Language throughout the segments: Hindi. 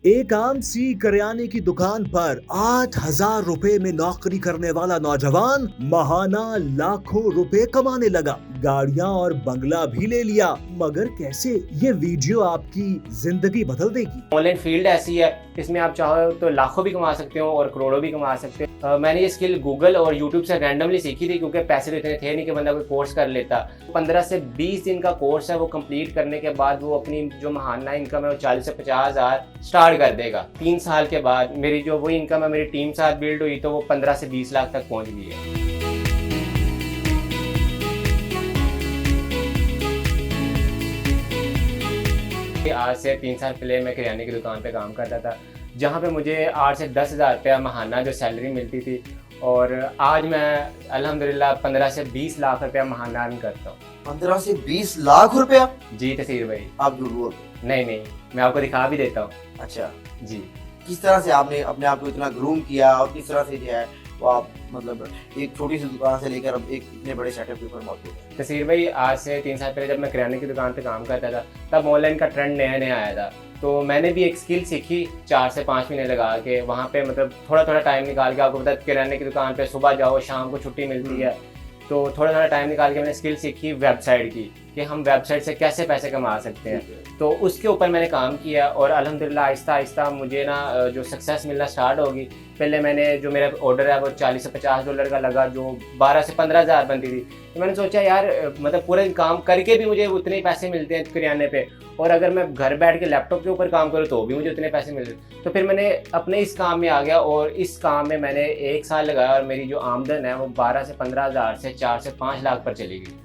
एक आम सी करियाने की दुकान पर 8,000 रुपए में नौकरी करने वाला नौजवान महाना लाखों रुपए कमाने लगा। गाड़ियां और बंगला भी ले लिया। मगर कैसे? ये वीडियो आपकी जिंदगी बदल देगी। ऑनलाइन फील्ड ऐसी है, इसमें आप चाहो तो लाखों भी कमा सकते हो और करोड़ों भी कमा सकते हो। मैंने ये स्किल गूगल और यूट्यूब से रैंडमली सीखी थी, क्योंकि पैसे तो इतने थे नहीं कि बंदा कोई कोर्स कर लेता। 15 से 20 दिन का कोर्स है, वो कंप्लीट करने के बाद वो अपनी जो महाना इनकम है वो 40 से 50 हज़ार स्टार्ट कर देगा। 3 साल के बाद मेरी जो वही इनकम है मेरी टीम साथ बिल्ड हुई, तो वो 15 से 20 लाख तक पहुँच गई है। आज से 3 साल पहले मैं किराने की दुकान पे काम करता था, जहाँ पे मुझे 8 से 10 हज़ार रुपया महाना जो सैलरी मिलती थी, और आज मैं अल्हम्दुलिल्लाह 15 से 20 लाख रुपया महाना अर्न करता हूँ। 15 से 20 लाख रुपया? जी तसीर भाई, आप झूठ बोल रहे नहीं, मैं आपको दिखा भी देता हूँ। हैं। अच्छा, जी, किस तरह से आपने अपने आप को इतना ग्रूम किया और किस तरह से जो है वो आप मतलब एक छोटी सी दुकान से लेकर अब एक इतने बड़े सेटअप के ऊपर मौजूद है? तसीर भाई, आज से 3 साल पहले जब मैं किराने की दुकान पे काम करता था, तब ऑनलाइन का ट्रेंड नया नया आया था। तो मैंने भी एक स्किल सीखी 4 से 5 महीने लगा के, वहाँ पे मतलब थोड़ा थोड़ा टाइम निकाल के। आपको पता है किराने की दुकान पे सुबह जाओ शाम को छुट्टी मिलती है, तो थोड़ा थोड़ा टाइम निकाल के मैंने स्किल सीखी वेबसाइट की, कि हम वेबसाइट से कैसे पैसे कमा सकते हैं। तो उसके ऊपर मैंने काम किया और अल्हम्दुलिल्लाह आहिस्ता आहिस्ता मुझे ना जो सक्सेस मिलना स्टार्ट होगी। पहले मैंने जो मेरा ऑर्डर है वो 40 से 50 डॉलर का लगा, जो 12 से 15 हज़ार बनती थी। तो मैंने सोचा यार मतलब पूरे काम करके भी मुझे उतने ही पैसे मिलते हैं किराने पे, और अगर मैं घर बैठ के लैपटॉप के ऊपर काम करूँ तो भी मुझे उतने पैसे मिल रहे। तो फिर मैंने अपने इस काम में आ गया, और इस काम में मैंने 1 साल लगाया, और मेरी जो आमदन है वो 12 से 15 हज़ार से 4 से 5 लाख पर चली गई।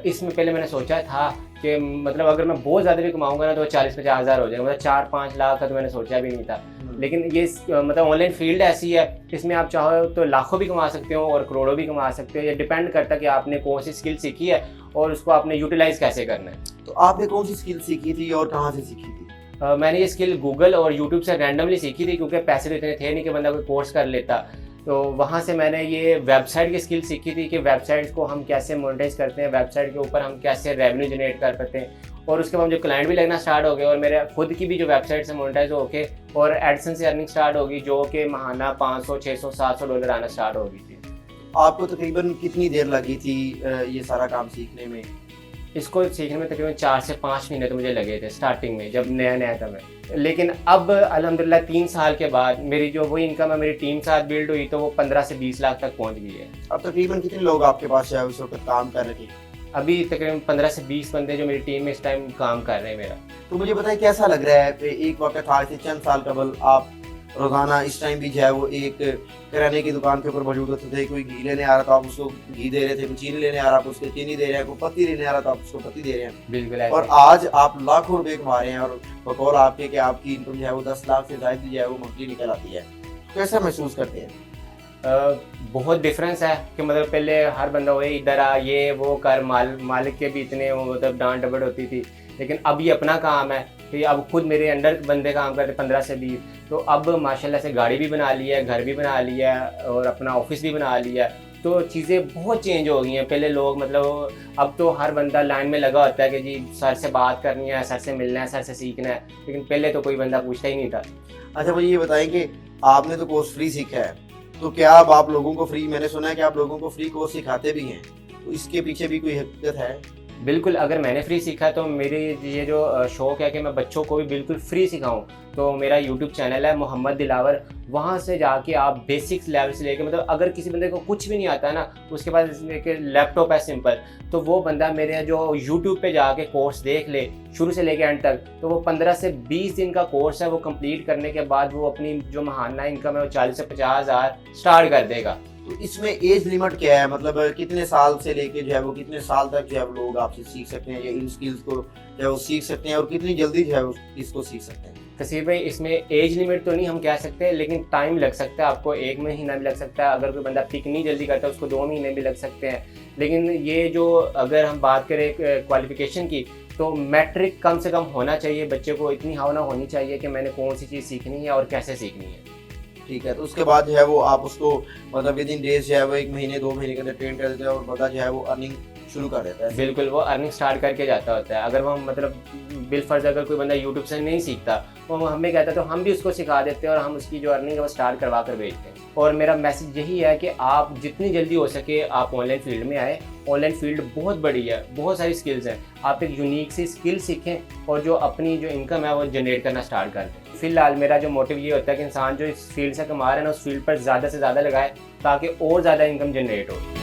इसमें पहले मैंने सोचा था कि मतलब अगर मैं बहुत ज़्यादा भी कमाऊंगा ना तो 40-50 हज़ार हो जाएगा, मतलब 4-5 लाख का तो मैंने सोचा भी नहीं था। लेकिन ये मतलब ऑनलाइन फील्ड ऐसी है, इसमें आप चाहो तो लाखों भी कमा सकते हो और करोड़ों भी कमा सकते हो। ये डिपेंड करता है कि आपने कौन सी स्किल सीखी है और उसको आपने यूटिलाइज कैसे करना है। तो आपने कौन सी स्किल सीखी थी और कहाँ से सीखी थी? मैंने ये स्किल गूगल और यूट्यूब से रैंडमली सीखी थी, क्योंकि पैसे तो इतने थे नहीं कि बंदा कोई कोर्स कर लेता। तो वहाँ से मैंने ये वेबसाइट की स्किल सीखी थी कि वेबसाइट्स को हम कैसे मोनेटाइज करते हैं, वेबसाइट के ऊपर हम कैसे रेवेन्यू जनरेट कर पाते हैं। और उसके बाद जो क्लाइंट भी लगना स्टार्ट हो गए, और मेरे खुद की भी जो वेबसाइट से मोनेटाइज होके और एडसेंस से अर्निंग स्टार्ट होगी, जो कि महाना 500, 600, 700 डॉलर आना स्टार्ट हो गई थी। आपको तकरीबन कितनी देर लगी थी ये सारा काम सीखने में? इसको सीखने में तकरीबन 4 से 5 महीने तो मुझे लगे थे स्टार्टिंग में, जब नया नया था मैं। लेकिन अब अल्हम्दुलिल्लाह 3 साल के बाद मेरी जो वही इनकम है मेरी टीम साथ बिल्ड हुई, तो वो 15 से 20 लाख तक पहुंच गई है। अब तकरीबन कितने लोग आपके पास है उस वक्त काम कर रहे हैं? अभी तकरीबन 15 से 20 बंदे जो मेरी टीम में इस टाइम काम कर रहे हैं मेरा। तो मुझे बताइए कैसा लग रहा है? एक वक्त था कि चंद साल कबल आप रोजाना इस टाइम भी जो है वो एक किराने की दुकान के ऊपर मौजूद होते थे। कोई घी लेने आ रहा था आप उसको घी दे रहे थे, कोई चीनी लेने आ रहा था उसको चीनी दे रहे हैं, कोई पत्ती लेने आ रहा था आप उसको पत्ती दे रहे हैं। बिल्कुल। और आज आप लाखों रुपए कमा रहे हैं, और बकौल आपके कि आपकी इनकम जो है वो 10 लाख से ज्यादा जो है वो मंथली निकल आती है। कैसा महसूस करते हैं? बहुत डिफरेंस है कि मतलब पहले हर बंदा वो इधर आ ये वो कर, मालिक के भी इतने मतलब डांट डपट होती थी। लेकिन अब ये अपना काम है कि अब खुद मेरे अंडर बंदे काम करते 15 से 20। तो अब माशाल्लाह से गाड़ी भी बना ली है, घर भी बना लिया है, और अपना ऑफिस भी बना लिया है। तो चीज़ें बहुत चेंज हो गई हैं। पहले लोग मतलब अब तो हर बंदा लाइन में लगा होता है कि जी सर से बात करनी है, सर से मिलना है, सर से सीखना है। लेकिन पहले तो कोई बंदा पूछता ही नहीं था। अच्छा, मुझे ये बताएं कि आपने तो कोर्स फ्री सीखा है, तो क्या अब आप लोगों को फ्री, मैंने सुना है कि आप लोगों को फ्री कोर्स सिखाते भी हैं, तो इसके पीछे भी कोई हकीकत है? बिल्कुल, अगर मैंने फ्री सीखा तो मेरी ये जो शौक़ है कि मैं बच्चों को भी बिल्कुल फ्री सिखाऊं, तो मेरा यूट्यूब चैनल है मोहम्मद दिलावर। वहाँ से जाके आप बेसिक्स लेवल से लेके मतलब अगर किसी बंदे को कुछ भी नहीं आता है ना, उसके पास एक लैपटॉप है सिंपल, तो वो बंदा मेरे जो यूट्यूब पे जाके कोर्स देख ले शुरू से लेके एंड तक, तो वो 15 से 20 दिन का कोर्स है। वो कंप्लीट करने के बाद वो अपनी जो महाना इनकम है वो 40 से 50 हज़ार स्टार्ट कर देगा। तो इसमें एज लिमिट क्या है? मतलब कितने साल से लेके जो है वो कितने साल तक जो है वो लोग आपसे सीख सकते हैं, या इन स्किल्स को जो है वो सीख सकते हैं, और कितनी जल्दी जो है वो इसको सीख सकते हैं? तस्वीर भाई, इसमें एज लिमिट तो नहीं हम कह सकते, लेकिन टाइम लग सकता है। आपको 1 महीना भी लग सकता है, अगर कोई बंदा पिक नहीं जल्दी करता उसको 2 महीने भी लग सकते हैं। लेकिन ये जो अगर हम बात करें क्वालिफिकेशन की, तो मैट्रिक कम से कम होना चाहिए। बच्चे को इतनी भावना होनी चाहिए कि मैंने कौन सी चीज़ सीखनी है और कैसे सीखनी है। ठीक है, तो उसके बाद जो है वो आप उसको मतलब विद इन डेज जो है वो 1 महीने 2 महीने के अंदर ट्रेन कर देते हैं, और बंदा जो है वो अर्निंग शुरू कर देता है। बिल्कुल, वो अर्निंग स्टार्ट करके जाता होता है। अगर वो मतलब बिलफर्ज अगर कोई बंदा यूट्यूब से नहीं सीखता, वो हमें कहता है तो हम भी उसको सिखा देते हैं और हम उसकी जो अर्निंग है वो स्टार्ट करवा कर भेजते हैं। और मेरा मैसेज यही है कि आप जितनी जल्दी हो सके आप ऑनलाइन फील्ड में आए। ऑनलाइन फील्ड बहुत बड़ी है, बहुत सारी स्किल्स हैं। आप एक यूनिक सी स्किल सीखें और जो अपनी जो इनकम है वो जनरेट करना स्टार्ट कर दें। फिलहाल मेरा जो मोटिव ये होता है कि इंसान जो इस फील्ड से कमा रहा है ना, उस फील्ड पर ज़्यादा से ज़्यादा लगाए ताकि और ज़्यादा इनकम जनरेट हो।